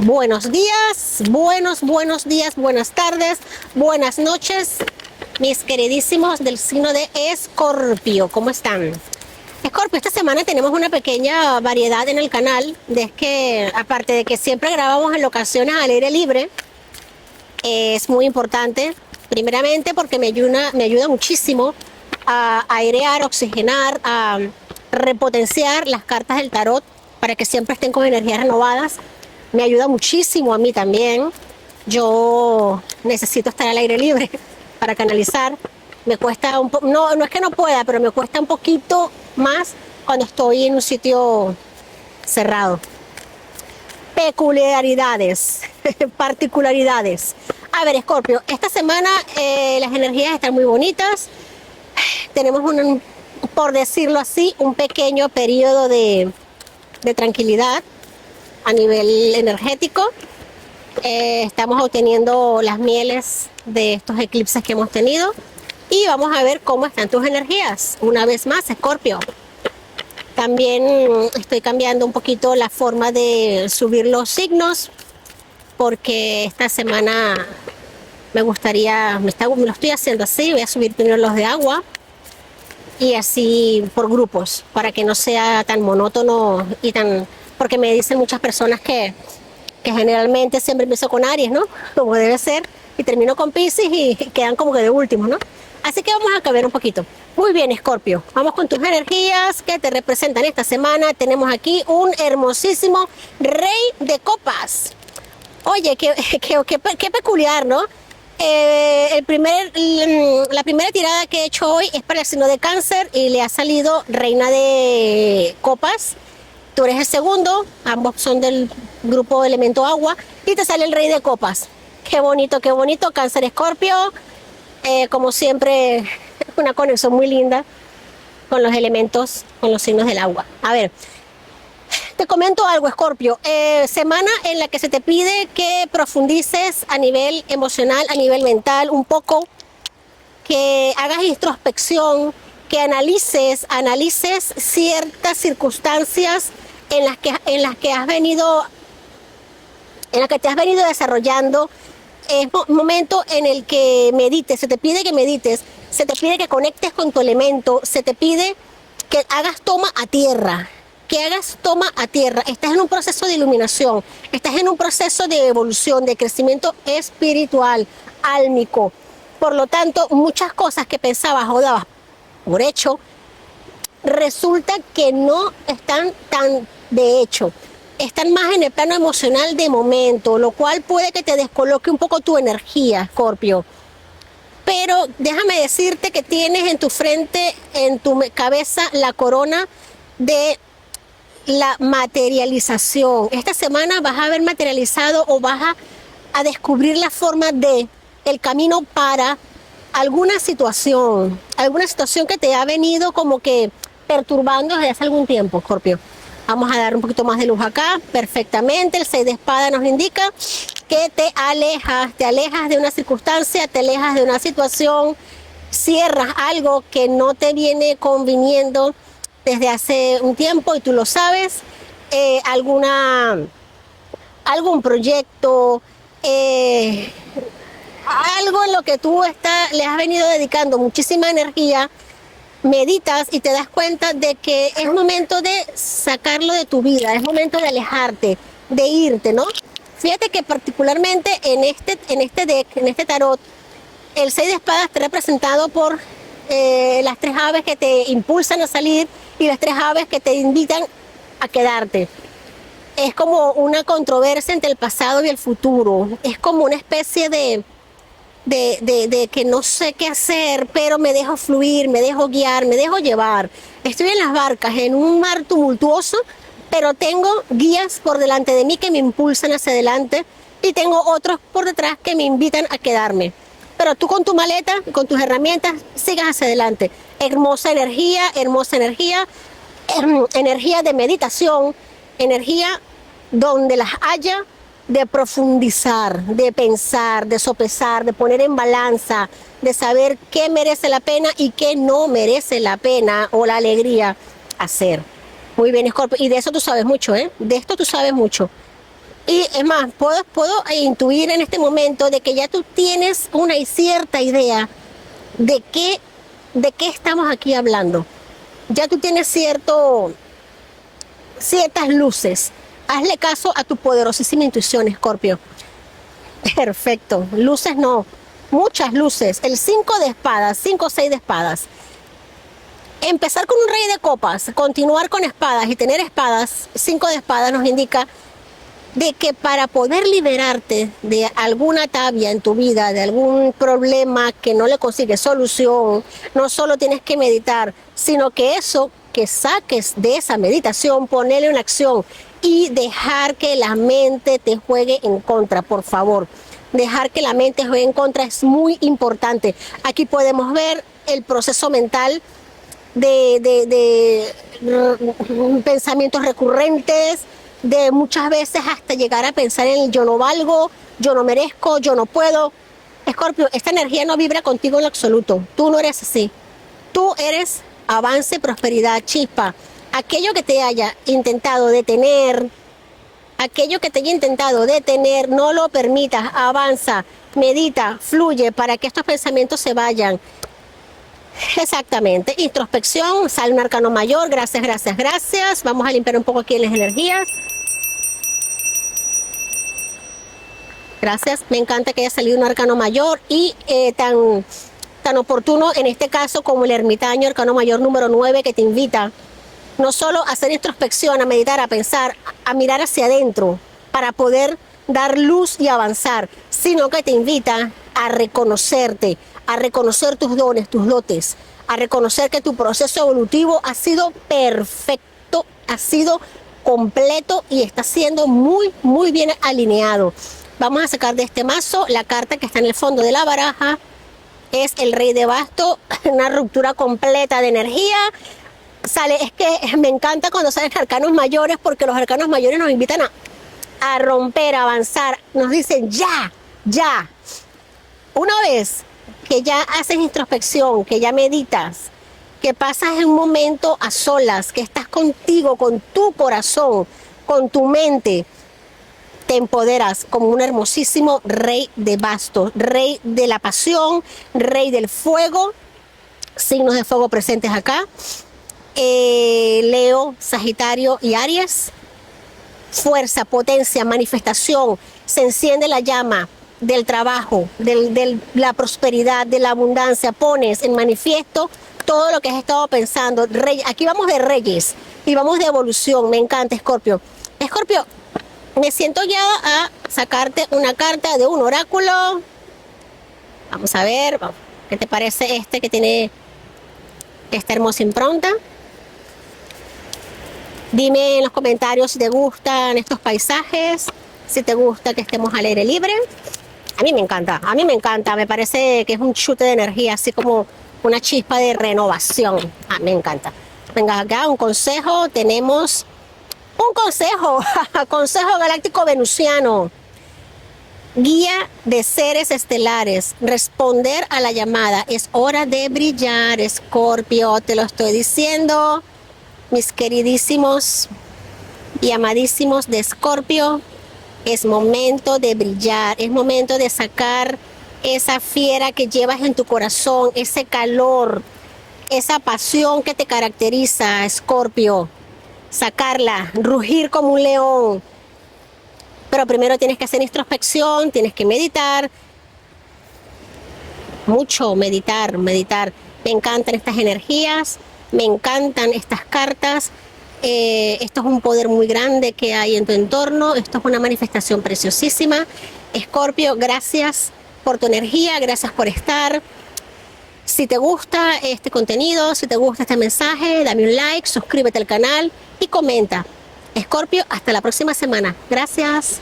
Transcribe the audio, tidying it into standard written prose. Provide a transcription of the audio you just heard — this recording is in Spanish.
Buenos días, buenos días, buenas tardes, buenas noches, mis queridísimos del signo de Escorpio, ¿cómo están? Escorpio, esta semana tenemos una pequeña variedad en el canal, de que aparte de que siempre grabamos en locaciones al aire libre, es muy importante, primeramente porque me ayuda muchísimo a airear, oxigenar, a repotenciar las cartas del tarot para que siempre estén con energías renovadas. Me ayuda muchísimo a mí también. Yo necesito estar al aire libre para canalizar. Me cuesta un poco, no es que no pueda, pero me cuesta un poquito más cuando estoy en un sitio cerrado. Peculiaridades, particularidades. A ver, Escorpio, esta semana las energías están muy bonitas. Tenemos por decirlo así, un pequeño periodo de tranquilidad a nivel energético. Estamos obteniendo las mieles de estos eclipses que hemos tenido y vamos a ver cómo están tus energías una vez más, Escorpio. También estoy cambiando un poquito la forma de subir los signos porque esta semana me gustaría, me lo estoy haciendo así, voy a subir primero los de agua y así por grupos para que no sea tan monótono y tan... Porque me dicen muchas personas que generalmente siempre empiezo con Aries, ¿no? Como debe ser, y termino con Piscis y quedan como que de último, ¿no? Así que vamos a cambiar un poquito. Muy bien, Escorpio, vamos con tus energías que te representan esta semana. Tenemos aquí un hermosísimo Rey de Copas. Oye, qué peculiar, ¿no? La primera tirada que he hecho hoy es para el signo de Cáncer y le ha salido Reina de Copas. Tú eres el segundo, ambos son del grupo elemento agua y te sale el Rey de Copas. Qué bonito, Cáncer, Escorpio. Como siempre, una conexión muy linda con los elementos, con los signos del agua. A ver, te comento algo, Escorpio. Semana en la que se te pide que profundices a nivel emocional, a nivel mental, un poco, que hagas introspección, que analices ciertas circunstancias en las que te has venido desarrollando. Es un momento en el que medites, se te pide que medites, se te pide que conectes con tu elemento, se te pide que hagas toma a tierra, Estás en un proceso de iluminación, estás en un proceso de evolución, de crecimiento espiritual, álmico. Por lo tanto, muchas cosas que pensabas o dabas por hecho, resulta que no están tan de hecho, están más en el plano emocional de momento, lo cual puede que te descoloque un poco tu energía, Escorpio. Pero déjame decirte que tienes en tu frente, en tu cabeza, la corona de la materialización. Esta semana vas a haber materializado o vas a descubrir la forma de el camino para alguna situación que te ha venido como que perturbando desde hace algún tiempo, Escorpio. Vamos a dar un poquito más de luz acá, perfectamente. El 6 de espada nos indica que te alejas de una circunstancia, te alejas de una situación, cierras algo que no te viene conviniendo desde hace un tiempo y tú lo sabes, algún proyecto, algo en lo que tú le has venido dedicando muchísima energía. Meditas y te das cuenta de que es momento de sacarlo de tu vida, es momento de alejarte, de irte, ¿no? Fíjate que particularmente en este deck, en este tarot, el 6 de espadas está representado por las 3 aves que te impulsan a salir y las 3 aves que te invitan a quedarte. Es como una controversia entre el pasado y el futuro, es como una especie de que no sé qué hacer, pero me dejo fluir, me dejo guiar, me dejo llevar. Estoy en las barcas, en un mar tumultuoso, pero tengo guías por delante de mí que me impulsan hacia adelante y tengo otros por detrás que me invitan a quedarme. Pero tú con tu maleta, con tus herramientas, sigas hacia adelante. Hermosa energía de meditación, energía donde las haya, de profundizar, de pensar, de sopesar, de poner en balanza, de saber qué merece la pena y qué no merece la pena o la alegría hacer. Muy bien, Escorpio, y de eso tú sabes mucho, ¿eh? De esto tú sabes mucho. Y es más, puedo intuir en este momento de que ya tú tienes una cierta idea de qué estamos aquí hablando. Ya tú tienes ciertas luces. Hazle caso a tu poderosísima intuición, Escorpio. Perfecto. Luces no. Muchas luces. El 5 de espadas, 5 o 6 de espadas. Empezar con un rey de copas, continuar con espadas y tener espadas, 5 de espadas nos indica de que para poder liberarte de alguna tabia en tu vida, de algún problema que no le consigues solución, no solo tienes que meditar, sino que eso que saques de esa meditación, ponerle una acción y dejar que la mente te juegue en contra, por favor. Dejar que la mente juegue en contra es muy importante. Aquí podemos ver el proceso mental de pensamientos recurrentes, de muchas veces hasta llegar a pensar en el yo no valgo, yo no merezco, yo no puedo. Escorpio, esta energía no vibra contigo en lo absoluto. Tú no eres así. Tú eres avance, prosperidad, chispa. Aquello que te haya intentado detener, no lo permitas, avanza, medita, fluye para que estos pensamientos se vayan. Exactamente, introspección, sale un arcano mayor, gracias, gracias, gracias. Vamos a limpiar un poco aquí en las energías. Gracias, me encanta que haya salido un arcano mayor y tan oportuno en este caso como el ermitaño, arcano mayor número 9, que te invita no solo a hacer introspección, a meditar, a pensar, a mirar hacia adentro para poder dar luz y avanzar, sino que te invita a reconocerte, a reconocer tus dones, tus dotes, a reconocer que tu proceso evolutivo ha sido perfecto, ha sido completo y está siendo muy, muy bien alineado. Vamos a sacar de este mazo la carta que está en el fondo de la baraja. Es el Rey de Bastos, una ruptura completa de energía. Es que me encanta cuando salen arcanos mayores, porque los arcanos mayores nos invitan a romper, a avanzar. Nos dicen ya, ya. Una vez que ya haces introspección, que ya meditas, que pasas un momento a solas, que estás contigo, con tu corazón, con tu mente, te empoderas como un hermosísimo Rey de Bastos, Rey de la pasión, Rey del fuego, signos de fuego presentes acá. Leo, Sagitario y Aries. Fuerza, potencia, manifestación, se enciende la llama del trabajo, de la prosperidad, de la abundancia. Pones en manifiesto todo lo que has estado pensando. Aquí vamos de reyes y vamos de evolución. Me encanta, Escorpio. Escorpio, me siento guiada a sacarte una carta de un oráculo. Vamos a ver, ¿qué te parece este que tiene esta hermosa impronta? Dime en los comentarios si te gustan estos paisajes, si te gusta que estemos al aire libre. A mí me encanta, me parece que es un chute de energía, así como una chispa de renovación. Me encanta. Venga, acá un consejo, tenemos un consejo, consejo galáctico venusiano. Guía de seres estelares, responder a la llamada. Es hora de brillar, Escorpio, te lo estoy diciendo. Mis queridísimos y amadísimos de Escorpio, es momento de brillar, es momento de sacar esa fiera que llevas en tu corazón, ese calor, esa pasión que te caracteriza, Escorpio. Sacarla, rugir como un león. Pero primero tienes que hacer introspección, tienes que meditar. Mucho meditar. Me encantan estas energías. Me encantan estas cartas. Esto es un poder muy grande que hay en tu entorno. Esto es una manifestación preciosísima. Escorpio, gracias por tu energía, gracias por estar. Si te gusta este contenido, si te gusta este mensaje, dame un like, suscríbete al canal y comenta. Escorpio, hasta la próxima semana. Gracias.